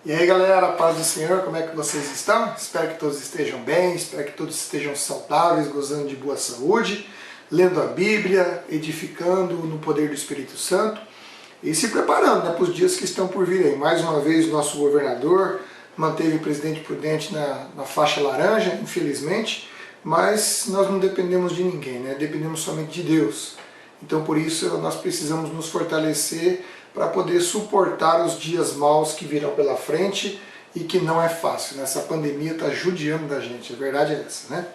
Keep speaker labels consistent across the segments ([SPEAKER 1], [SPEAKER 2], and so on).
[SPEAKER 1] E aí galera, paz do Senhor, como é que vocês estão? Espero que todos estejam bem, espero que todos estejam saudáveis, gozando de boa saúde, lendo a Bíblia, edificando no poder do Espírito Santo e se preparando para os dias que estão por vir aí. Mais uma vez o nosso governador manteve o presidente prudente na faixa laranja, infelizmente, mas nós não dependemos de ninguém, né? Dependemos somente de Deus. Então por isso nós precisamos nos fortalecer para poder suportar os dias maus que virão pela frente e que não é fácil, né? Essa pandemia está judiando da gente, a verdade é essa, né?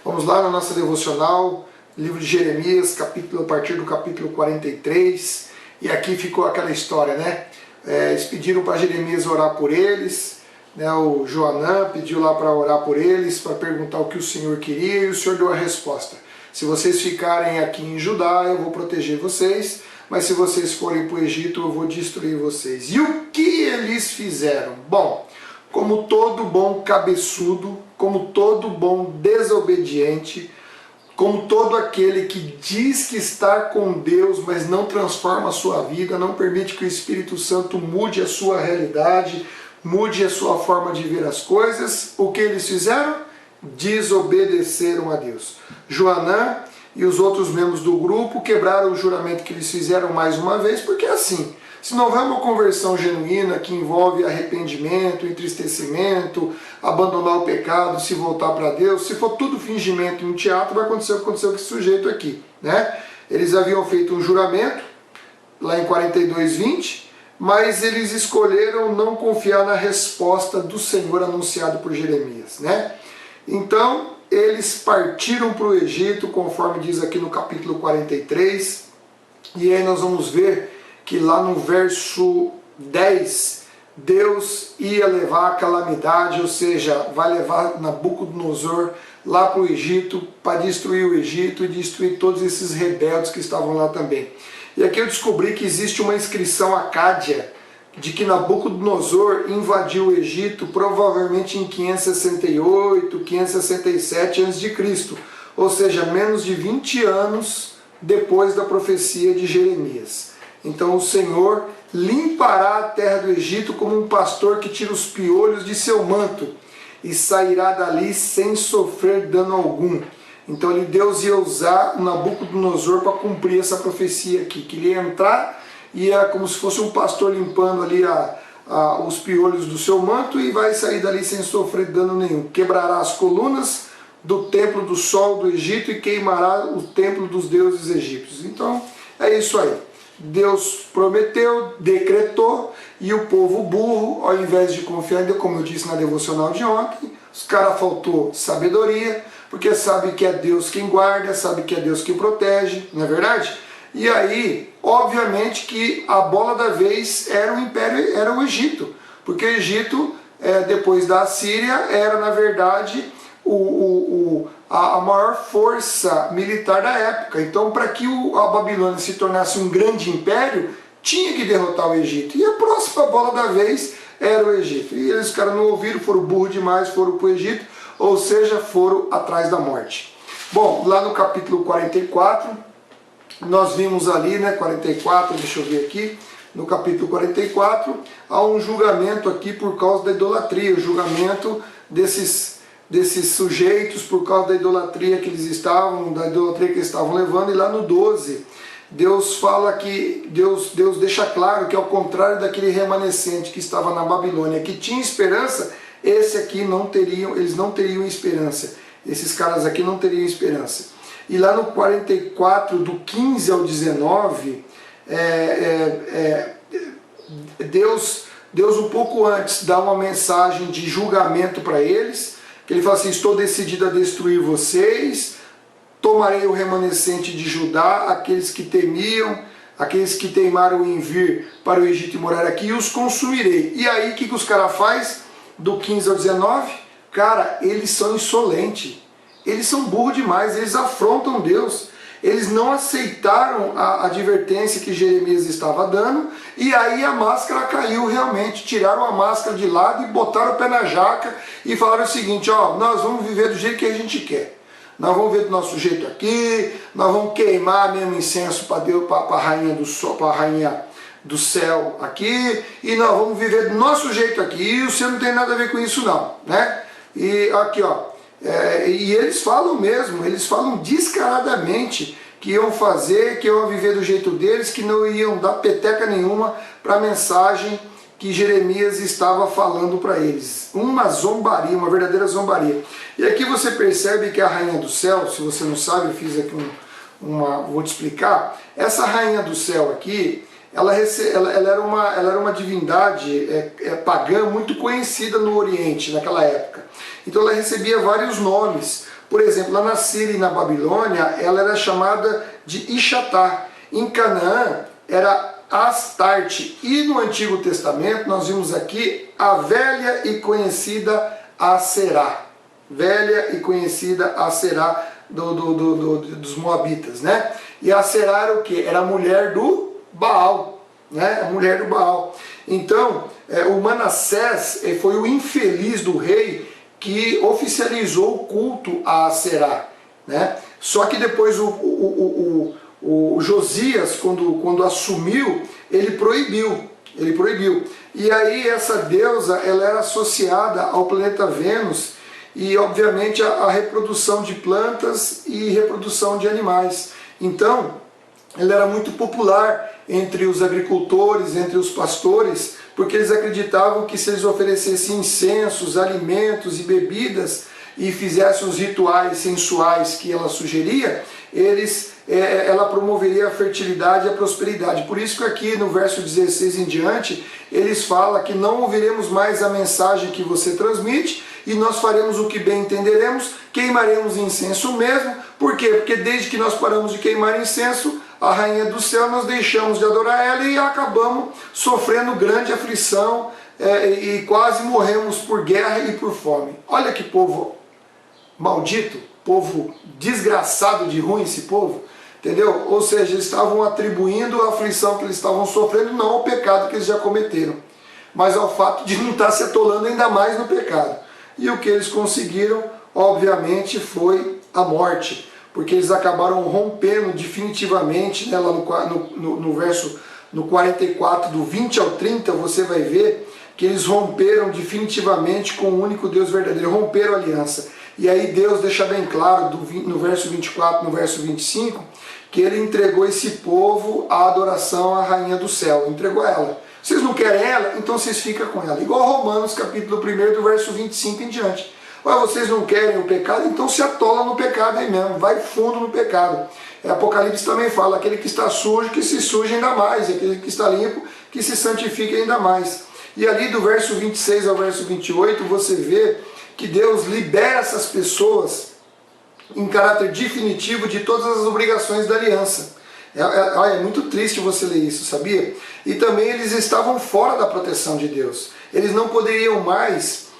[SPEAKER 1] Vamos lá na nossa devocional, livro de Jeremias, a partir do capítulo 43, e aqui ficou aquela história, né? Eles pediram para Jeremias orar por eles, né? O Joanã pediu lá para orar por eles, para perguntar o que o Senhor queria, e o Senhor deu a resposta: se vocês ficarem aqui em Judá, eu vou proteger vocês, mas se vocês forem para o Egito, eu vou destruir vocês. E o que eles fizeram? Bom, como todo bom cabeçudo, como todo bom desobediente, como todo aquele que diz que está com Deus, mas não transforma a sua vida, não permite que o Espírito Santo mude a sua realidade, mude a sua forma de ver as coisas, o que eles fizeram? Desobedeceram a Deus. Joanã e os outros membros do grupo quebraram o juramento que eles fizeram mais uma vez, porque assim, se não houver uma conversão genuína que envolve arrependimento, entristecimento, abandonar o pecado, se voltar para Deus, se for tudo fingimento e um teatro, vai acontecer o que aconteceu com esse sujeito aqui, né? Eles haviam feito um juramento, lá em 42:20, mas eles escolheram não confiar na resposta do Senhor anunciado por Jeremias, né? Então, eles partiram para o Egito, conforme diz aqui no capítulo 43, e aí nós vamos ver que lá no verso 10, Deus ia levar a calamidade, ou seja, vai levar Nabucodonosor lá para o Egito, para destruir o Egito e destruir todos esses rebeldes que estavam lá também. E aqui eu descobri que existe uma inscrição acádia de que Nabucodonosor invadiu o Egito provavelmente em 568, 567 a.C., ou seja, menos de 20 anos depois da profecia de Jeremias. Então o Senhor limpará a terra do Egito como um pastor que tira os piolhos de seu manto e sairá dali sem sofrer dano algum. Então Deus ia usar o Nabucodonosor para cumprir essa profecia aqui, que ele ia entrar e é como se fosse um pastor limpando ali os piolhos do seu manto e vai sair dali sem sofrer dano nenhum. Quebrará as colunas do templo do sol do Egito e queimará o templo dos deuses egípcios. Então é isso aí. Deus prometeu, decretou, e o povo burro, ao invés de confiar em Deus, como eu disse na devocional de ontem, os caras faltou sabedoria, porque sabe que é Deus quem guarda, sabe que é Deus quem protege, não é verdade? E aí, obviamente que a bola da vez era o Império, era o Egito, porque o Egito, depois da Síria, era na verdade a maior força militar da época. Então, para que a Babilônia se tornasse um grande império, tinha que derrotar o Egito. E a próxima bola da vez era o Egito. E eles, caras não ouviram, foram burros demais, foram para o Egito, ou seja, foram atrás da morte. Bom, lá no capítulo 44, nós vimos ali, né, 44, deixa eu ver aqui, no capítulo 44, há um julgamento aqui por causa da idolatria, o julgamento desses sujeitos por causa da idolatria que eles estavam levando. E lá no 12, Deus fala que, Deus deixa claro que ao contrário daquele remanescente que estava na Babilônia, que tinha esperança, eles não teriam esperança, esses caras aqui não teriam esperança. E lá no 44, do 15 ao 19, Deus um pouco antes dá uma mensagem de julgamento para eles, que ele fala assim: estou decidido a destruir vocês, tomarei o remanescente de Judá, aqueles que temiam, aqueles que teimaram em vir para o Egito e morar aqui, e os consumirei. E aí o que os caras fazem? Do 15 ao 19, cara, eles são insolentes. Eles são burros demais, eles afrontam Deus. Eles não aceitaram a advertência que Jeremias estava dando, e aí a máscara caiu realmente. Tiraram a máscara de lado e botaram o pé na jaca e falaram o seguinte: ó, nós vamos viver do jeito que a gente quer. Nós vamos ver do nosso jeito aqui, nós vamos queimar mesmo incenso para Deus, para a rainha do sol, para a rainha do céu aqui e nós vamos viver do nosso jeito aqui e você não tem nada a ver com isso não, né? E aqui ó, e eles falam mesmo, eles falam descaradamente que iam fazer, que iam viver do jeito deles, que não iam dar peteca nenhuma para a mensagem que Jeremias estava falando para eles. Uma zombaria, uma verdadeira zombaria. E aqui você percebe que a rainha do céu, se você não sabe, eu fiz aqui vou te explicar. Essa rainha do céu aqui, ela era uma divindade pagã muito conhecida no Oriente, naquela época. Então ela recebia vários nomes. Por exemplo, lá na Síria e na Babilônia, ela era chamada de Ixatá. Em Canaã, era Astarte. E no Antigo Testamento, nós vimos aqui a velha e conhecida Aserá. Velha e conhecida Aserá dos Moabitas, né? E Aserá era o quê? Era a mulher do Baal, né? A mulher do Baal. Então, o Manassés foi o infeliz do rei que oficializou o culto a Aserá, né? Só que depois o Josias, quando assumiu, ele proibiu. E aí essa deusa, ela era associada ao planeta Vênus e obviamente a reprodução de plantas e reprodução de animais. Então, ela era muito popular entre os agricultores, entre os pastores, porque eles acreditavam que se eles oferecessem incensos, alimentos e bebidas e fizessem os rituais sensuais que ela sugeria, ela promoveria a fertilidade e a prosperidade. Por isso que aqui no verso 16 em diante, eles falam que não ouviremos mais a mensagem que você transmite e nós faremos o que bem entenderemos, queimaremos incenso mesmo. Por quê? Porque desde que nós paramos de queimar incenso, a rainha do céu, nós deixamos de adorar ela e acabamos sofrendo grande aflição e quase morremos por guerra e por fome. Olha que povo maldito, povo desgraçado de ruim esse povo, entendeu? Ou seja, eles estavam atribuindo a aflição que eles estavam sofrendo não ao pecado que eles já cometeram, mas ao fato de não estar se atolando ainda mais no pecado. E o que eles conseguiram, obviamente, foi a morte, porque eles acabaram rompendo definitivamente, né, lá no verso 44, do 20 ao 30, você vai ver que eles romperam definitivamente com o único Deus verdadeiro, romperam a aliança. E aí Deus deixa bem claro, no verso 24, no verso 25, que ele entregou esse povo à adoração à rainha do céu, entregou ela. Vocês não querem ela? Então vocês ficam com ela. Igual Romanos, capítulo 1, do verso 25 em diante. Mas vocês não querem o pecado? Então se atola no pecado aí mesmo, vai fundo no pecado. Apocalipse também fala, aquele que está sujo, que se suje ainda mais, aquele que está limpo, que se santifique ainda mais. E ali do verso 26 ao verso 28, você vê que Deus libera essas pessoas em caráter definitivo de todas as obrigações da aliança. É muito triste você ler isso, sabia? E também eles estavam fora da proteção de Deus. Eles não poderiam mais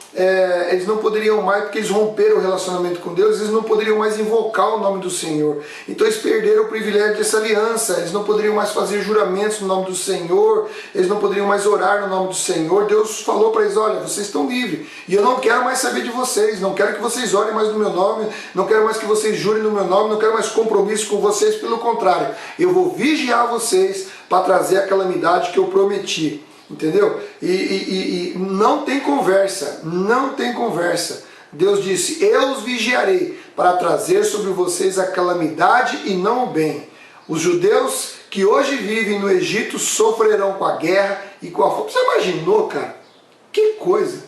[SPEAKER 1] porque eles romperam o relacionamento com Deus, eles não poderiam mais invocar o nome do Senhor. Então eles perderam o privilégio dessa aliança, eles não poderiam mais fazer juramentos no nome do Senhor, eles não poderiam mais orar no nome do Senhor. Deus falou para eles, olha, vocês estão livres, e eu não quero mais saber de vocês, não quero que vocês orem mais no meu nome, não quero mais que vocês jurem no meu nome, não quero mais compromisso com vocês, pelo contrário, eu vou vigiar vocês para trazer a calamidade que eu prometi. Entendeu? E não tem conversa, não tem conversa. Deus disse, eu os vigiarei para trazer sobre vocês a calamidade e não o bem. Os judeus que hoje vivem no Egito sofrerão com a guerra e com a fome. Você imaginou, cara? Que coisa!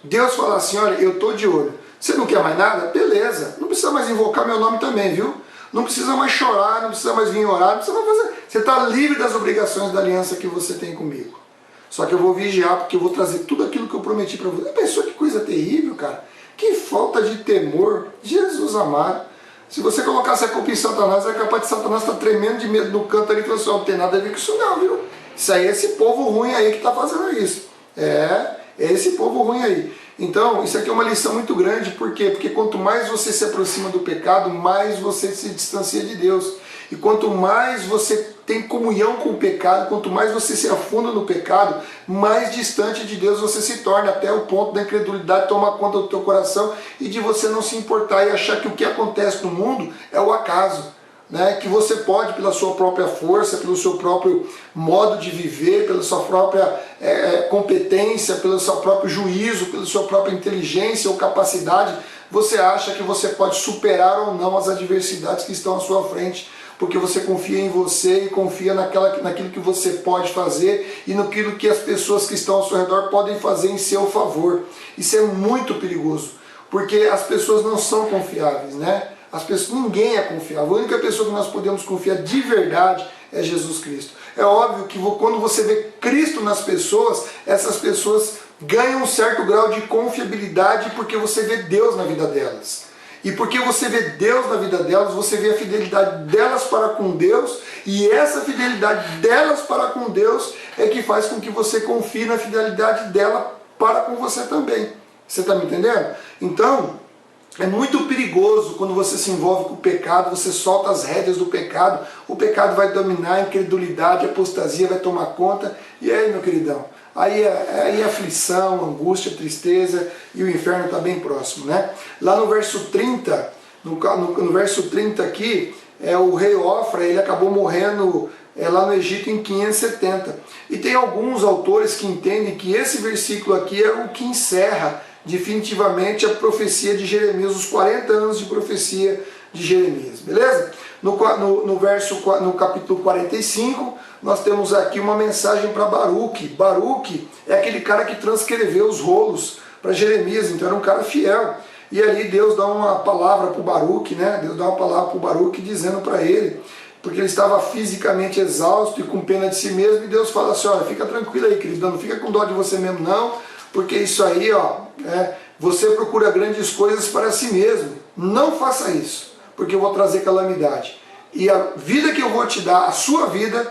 [SPEAKER 1] Deus fala assim, olha, eu estou de olho. Você não quer mais nada? Beleza. Não precisa mais invocar meu nome também, viu? Não precisa mais chorar, não precisa mais vir orar, não precisa mais fazer. Você está livre das obrigações da aliança que você tem comigo. Só que eu vou vigiar, porque eu vou trazer tudo aquilo que eu prometi para você. Pensou que coisa terrível, cara? Que falta de temor. Jesus amado. Se você colocasse a culpa em Satanás, é capaz de Satanás estar tremendo de medo no canto ali e falando assim, não tem nada a ver com isso não, viu? Isso aí é esse povo ruim aí que está fazendo isso. É esse povo ruim aí. Então, isso aqui é uma lição muito grande. Por quê? Porque quanto mais você se aproxima do pecado, mais você se distancia de Deus. E quanto mais você tem comunhão com o pecado, quanto mais você se afunda no pecado, mais distante de Deus você se torna, até o ponto da incredulidade tomar conta do teu coração e de você não se importar e achar que o que acontece no mundo é o acaso. né, que você pode, pela sua própria força, pelo seu próprio modo de viver, pela sua própria competência, pelo seu próprio juízo, pela sua própria inteligência ou capacidade, você acha que você pode superar ou não as adversidades que estão à sua frente, porque você confia em você e confia naquilo que você pode fazer e naquilo que as pessoas que estão ao seu redor podem fazer em seu favor. Isso é muito perigoso, porque as pessoas não são confiáveis, né? Ninguém é confiável. A única pessoa que nós podemos confiar de verdade é Jesus Cristo. É óbvio que quando você vê Cristo nas pessoas, essas pessoas ganham um certo grau de confiabilidade porque você vê Deus na vida delas. E porque você vê Deus na vida delas, você vê a fidelidade delas para com Deus, e essa fidelidade delas para com Deus é que faz com que você confie na fidelidade dela para com você também. Você está me entendendo? Então, é muito perigoso quando você se envolve com o pecado, você solta as rédeas do pecado, o pecado vai dominar, a incredulidade, a apostasia vai tomar conta, e aí, meu queridão? Aí é aflição, angústia, tristeza, e o inferno está bem próximo, né? Lá no verso 30, no verso 30 aqui, o rei Ofra, ele acabou morrendo lá no Egito em 570. E tem alguns autores que entendem que esse versículo aqui é o que encerra definitivamente a profecia de Jeremias, os 40 anos de profecia de Jeremias, beleza? No capítulo 45, nós temos aqui uma mensagem para Baruque. Baruque é aquele cara que transcreveu os rolos para Jeremias, então era um cara fiel. E ali Deus dá uma palavra para o Baruque, né? Deus dá uma palavra para o Baruque dizendo para ele, porque ele estava fisicamente exausto e com pena de si mesmo, e Deus fala assim, olha, fica tranquilo aí, querido, não fica com dó de você mesmo não, porque isso aí, você procura grandes coisas para si mesmo. Não faça isso, porque eu vou trazer calamidade. E a vida que eu vou te dar, a sua vida,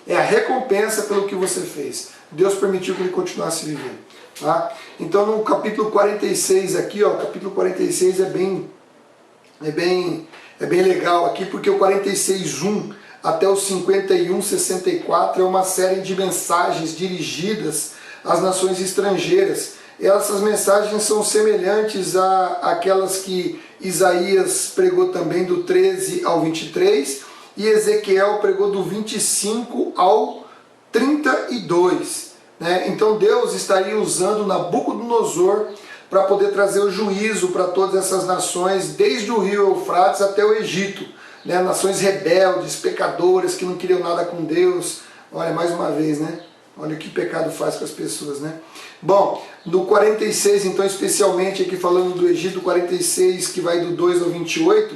[SPEAKER 1] é a recompensa pelo que você fez. Deus permitiu que ele continuasse vivendo. Tá? Então no capítulo 46 aqui, capítulo 46 é bem legal aqui, porque o 46:1 até o 51:64 é uma série de mensagens dirigidas às nações estrangeiras. Essas mensagens são semelhantes àquelas que Isaías pregou também do 13 ao 23 e Ezequiel pregou do 25 ao 32. Né? Então Deus estaria usando Nabucodonosor para poder trazer o juízo para todas essas nações, desde o rio Eufrates até o Egito. Né? Nações rebeldes, pecadoras, que não queriam nada com Deus. Olha, mais uma vez, né? Olha o que pecado faz com as pessoas, né? Bom, no 46, então, especialmente aqui falando do Egito, 46, que vai do 2 ao 28,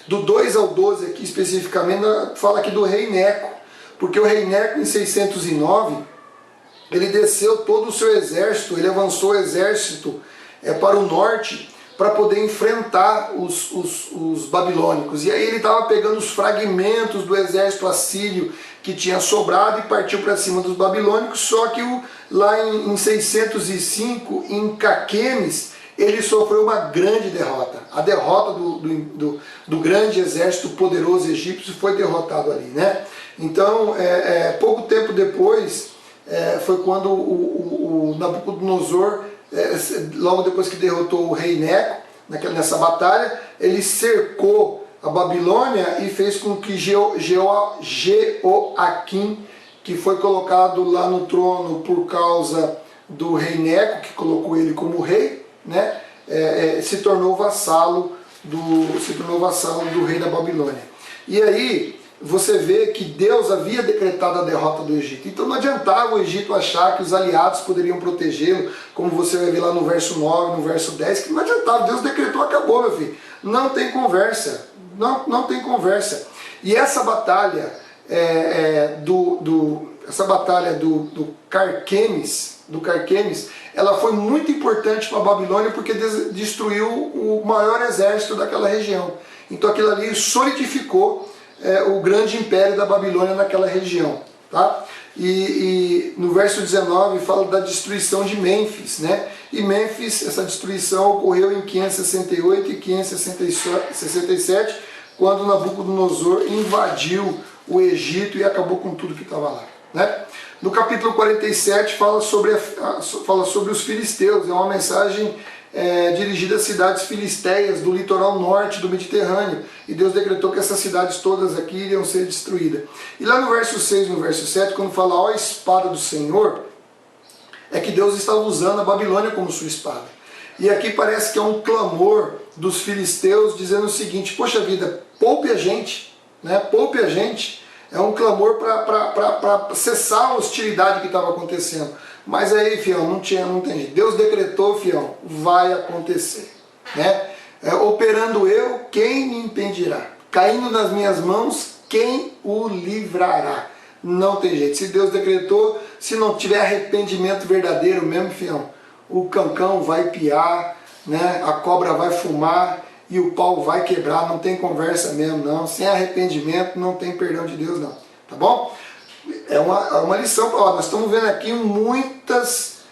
[SPEAKER 1] do 2 ao 12 aqui especificamente, fala aqui do rei Neco, porque o rei Neco em 609, ele desceu todo o seu exército, ele avançou o exército para o norte, para poder enfrentar os babilônicos. E aí ele estava pegando os fragmentos do exército assírio que tinha sobrado e partiu para cima dos babilônicos, só que lá em 605, em Caquemes, ele sofreu uma grande derrota. A derrota do grande exército poderoso egípcio foi derrotado ali, né? Então, pouco tempo depois, foi quando o Nabucodonosor, logo depois que derrotou o rei Neco, nessa batalha, ele cercou a Babilônia e fez com que Jeoaquim, que foi colocado lá no trono por causa do rei Neco, que colocou ele como rei, né, se tornou vassalo do rei da Babilônia. E aí você vê que Deus havia decretado a derrota do Egito. Então não adiantava o Egito achar que os aliados poderiam protegê-lo, como você vai ver lá no verso 9, no verso 10, que não adiantava, Deus decretou, acabou, meu filho. Não tem conversa, não tem conversa. E essa batalha do Carquemes, ela foi muito importante para a Babilônia porque destruiu o maior exército daquela região. Então aquilo ali solidificou o grande império da Babilônia naquela região. Tá? E no verso 19 fala da destruição de Mênfis, né? E Mênfis, essa destruição ocorreu em 568 e 567, quando Nabucodonosor invadiu o Egito e acabou com tudo que estava lá. Né? No capítulo 47 fala sobre os filisteus, é uma mensagem dirigido às cidades filisteias do litoral norte do Mediterrâneo. E Deus decretou que essas cidades todas aqui iriam ser destruídas. E lá no verso 6, no verso 7, quando fala, ó espada do Senhor, é que Deus estava usando a Babilônia como sua espada. E aqui parece que é um clamor dos filisteus dizendo o seguinte, poxa vida, poupe a gente, né? Poupe a gente. É um clamor para cessar a hostilidade que estava acontecendo. Mas aí, fião, não tem jeito. Deus decretou, fião, vai acontecer. Né? Operando eu, quem me impedirá? Caindo nas minhas mãos, quem o livrará? Não tem jeito. Se Deus decretou, se não tiver arrependimento verdadeiro mesmo, fião, o cancão vai piar, né? A cobra vai fumar e o pau vai quebrar, não tem conversa mesmo não, sem arrependimento não tem perdão de Deus não, tá bom? É uma lição, ó, nós estamos vendo aqui muitas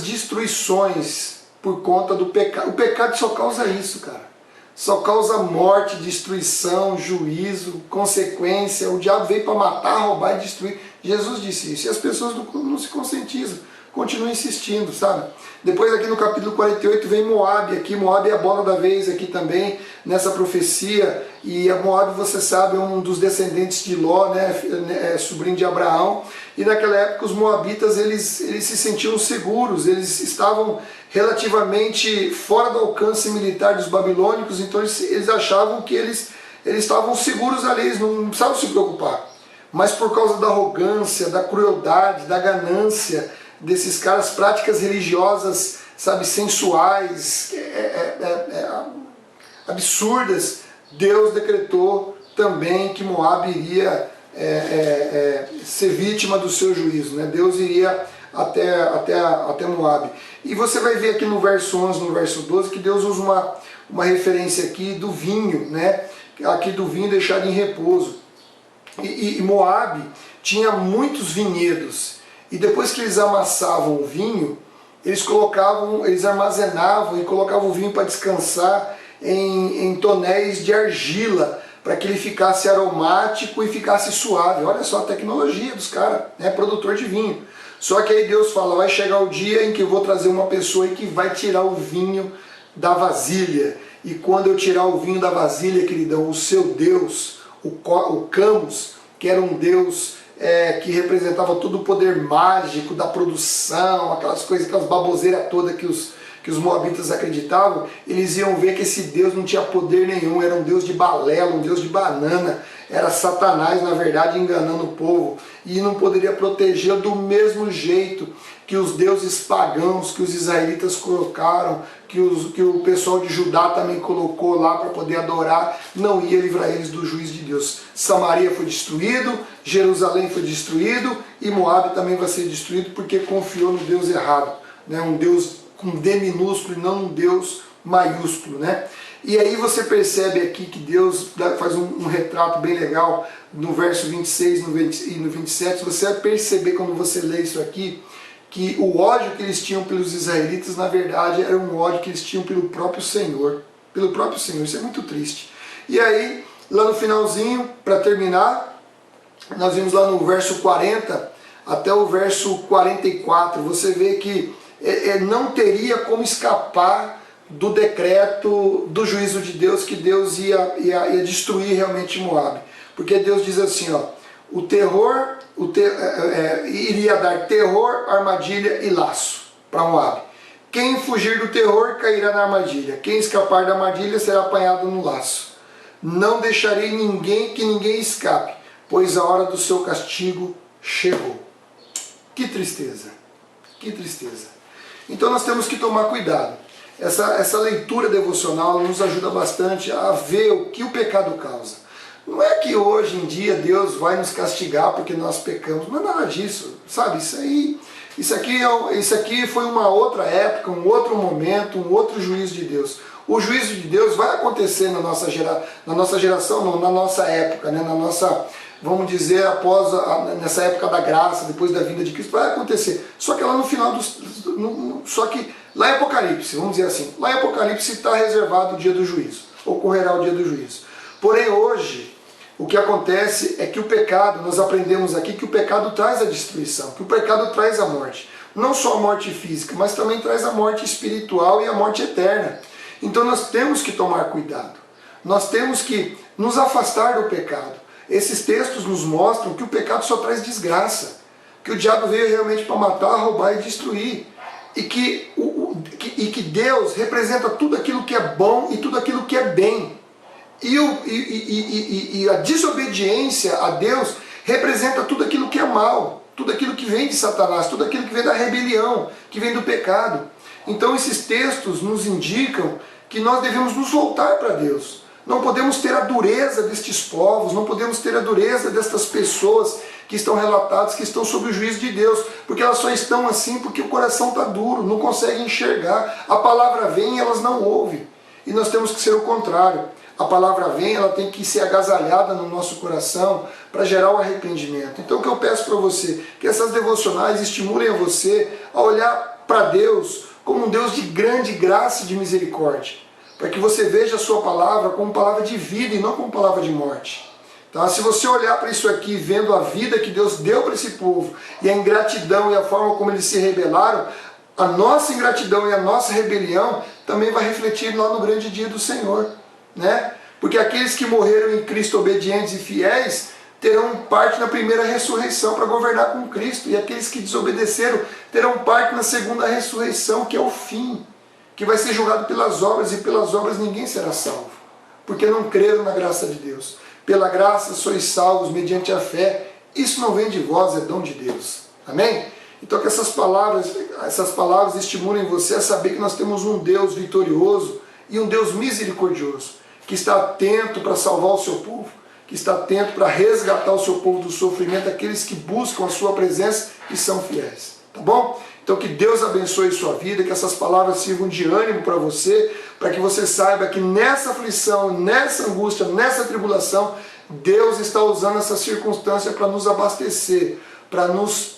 [SPEAKER 1] destruições por conta do pecado. O pecado só causa isso, cara, só causa morte, destruição, juízo, consequência. O diabo veio para matar, roubar e destruir. Jesus disse isso e as pessoas não se conscientizam, continuam insistindo, sabe? Depois aqui no capítulo 48 vem Moabe, aqui Moabe é a bola da vez aqui também, nessa profecia, e a Moabe, você sabe, é um dos descendentes de Ló, né, sobrinho de Abraão, e naquela época os moabitas, eles se sentiam seguros, eles estavam relativamente fora do alcance militar dos babilônicos, então eles achavam que eles estavam seguros ali, eles não precisavam se preocupar, mas por causa da arrogância, da crueldade, da ganância, desses caras, práticas religiosas, sabe, sensuais, absurdas, Deus decretou também que Moabe iria ser vítima do seu juízo, né? Deus iria até Moabe. E você vai ver aqui no verso 11, no verso 12, que Deus usa uma referência aqui do vinho, né? Aqui do vinho deixado em repouso. E Moabe tinha muitos vinhedos. E depois que eles amassavam o vinho, eles armazenavam e colocavam o vinho para descansar em tonéis de argila, para que ele ficasse aromático e ficasse suave. Olha só a tecnologia dos caras, né? Produtor de vinho. Só que aí Deus fala, vai chegar o dia em que eu vou trazer uma pessoa que vai tirar o vinho da vasilha. E quando eu tirar o vinho da vasilha, queridão, o seu Deus, o Camus, que era um Deus que representava todo o poder mágico da produção, aquelas coisas, aquelas baboseiras todas que os moabitas acreditavam, eles iam ver que esse Deus não tinha poder nenhum, era um Deus de balela, um Deus de banana, era Satanás, na verdade, enganando o povo, e não poderia protegê-lo do mesmo jeito que os deuses pagãos, que os israelitas colocaram, que o pessoal de Judá também colocou lá para poder adorar, não ia livrar eles do juízo de Deus. Samaria foi destruído, Jerusalém foi destruído, e Moabe também vai ser destruído porque confiou no Deus errado, né? Um Deus com D minúsculo e não um Deus maiúsculo, né? E aí você percebe aqui que Deus faz um retrato bem legal no verso 26 e no 27, você vai perceber quando você lê isso aqui, que o ódio que eles tinham pelos israelitas, na verdade, era um ódio que eles tinham pelo próprio Senhor. Pelo próprio Senhor, isso é muito triste. E aí, lá no finalzinho, para terminar, nós vimos lá no verso 40 até o verso 44, você vê que não teria como escapar do decreto do juízo de Deus, que Deus ia destruir realmente Moabe. Porque Deus diz assim, ó, o terror iria dar terror, armadilha e laço para Moabe. Quem fugir do terror cairá na armadilha. Quem escapar da armadilha será apanhado no laço. Não deixarei que ninguém escape, pois a hora do seu castigo chegou. Que tristeza, que tristeza. Então nós temos que tomar cuidado. Essa leitura devocional nos ajuda bastante a ver o que o pecado causa. Não é que hoje em dia Deus vai nos castigar porque nós pecamos, não é nada disso, sabe? Isso aqui foi uma outra época, um outro momento, um outro juízo de Deus. O juízo de Deus vai acontecer na nossa geração, não, na nossa época, né? Na nossa, vamos dizer, nessa época da graça, depois da vinda de Cristo, vai acontecer. Só que lá no final, só que lá em Apocalipse, vamos dizer assim, lá em Apocalipse está reservado o dia do juízo, ocorrerá o dia do juízo. Porém hoje, o que acontece é que o pecado, nós aprendemos aqui que o pecado traz a destruição, que o pecado traz a morte. não só a morte física, mas também traz a morte espiritual e a morte eterna. Então nós temos que tomar cuidado. Nós temos que nos afastar do pecado. Esses textos nos mostram que o pecado só traz desgraça, que o diabo veio realmente para matar, roubar e destruir, e que Deus representa tudo aquilo que é bom e tudo aquilo que é bem. E a desobediência a Deus representa tudo aquilo que é mal, tudo aquilo que vem de Satanás, tudo aquilo que vem da rebelião, que vem do pecado. Então esses textos nos indicam que nós devemos nos voltar para Deus. Não podemos ter a dureza destes povos, não podemos ter a dureza destas pessoas que estão relatadas, que estão sob o juízo de Deus, porque elas só estão assim porque o coração está duro, não conseguem enxergar. A palavra vem e elas não ouvem. E nós temos que ser o contrário. A palavra vem, ela tem que ser agasalhada no nosso coração para gerar o arrependimento. Então o que eu peço para você, que essas devocionais estimulem a você a olhar para Deus como um Deus de grande graça e de misericórdia, para que você veja a sua palavra como palavra de vida e não como palavra de morte. Tá? Se você olhar para isso aqui, vendo a vida que Deus deu para esse povo, e a ingratidão e a forma como eles se rebelaram, a nossa ingratidão e a nossa rebelião também vai refletir lá no grande dia do Senhor. Né? Porque aqueles que morreram em Cristo obedientes e fiéis terão parte na primeira ressurreição para governar com Cristo, e aqueles que desobedeceram terão parte na segunda ressurreição, que é o fim, que vai ser julgado pelas obras, e pelas obras ninguém será salvo, porque não creram na graça de Deus. Pela graça sois salvos mediante a fé, isso não vem de vós, é dom de Deus. Amém? Então que essas palavras estimulem você a saber que nós temos um Deus vitorioso e um Deus misericordioso, que está atento para salvar o seu povo, que está atento para resgatar o seu povo do sofrimento, aqueles que buscam a sua presença e são fiéis. Tá bom? Então que Deus abençoe sua vida, que essas palavras sirvam de ânimo para você, para que você saiba que nessa aflição, nessa angústia, nessa tribulação, Deus está usando essa circunstância para nos abastecer, para nos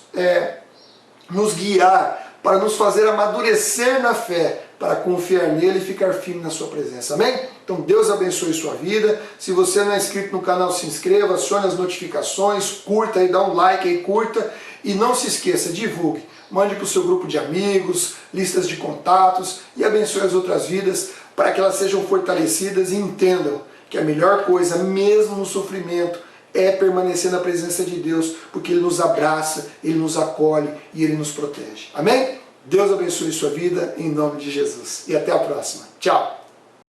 [SPEAKER 1] guiar, para nos fazer amadurecer na fé, para confiar nele e ficar firme na sua presença. Amém? Então Deus abençoe sua vida. Se você não é inscrito no canal, se inscreva, acione as notificações, curta aí, dá um like aí, curta. E não se esqueça, divulgue. Mande para o seu grupo de amigos, listas de contatos e abençoe as outras vidas para que elas sejam fortalecidas e entendam que a melhor coisa, mesmo no sofrimento, é permanecer na presença de Deus, porque Ele nos abraça, Ele nos acolhe e Ele nos protege. Amém? Deus abençoe sua vida em nome de Jesus. E até a próxima. Tchau!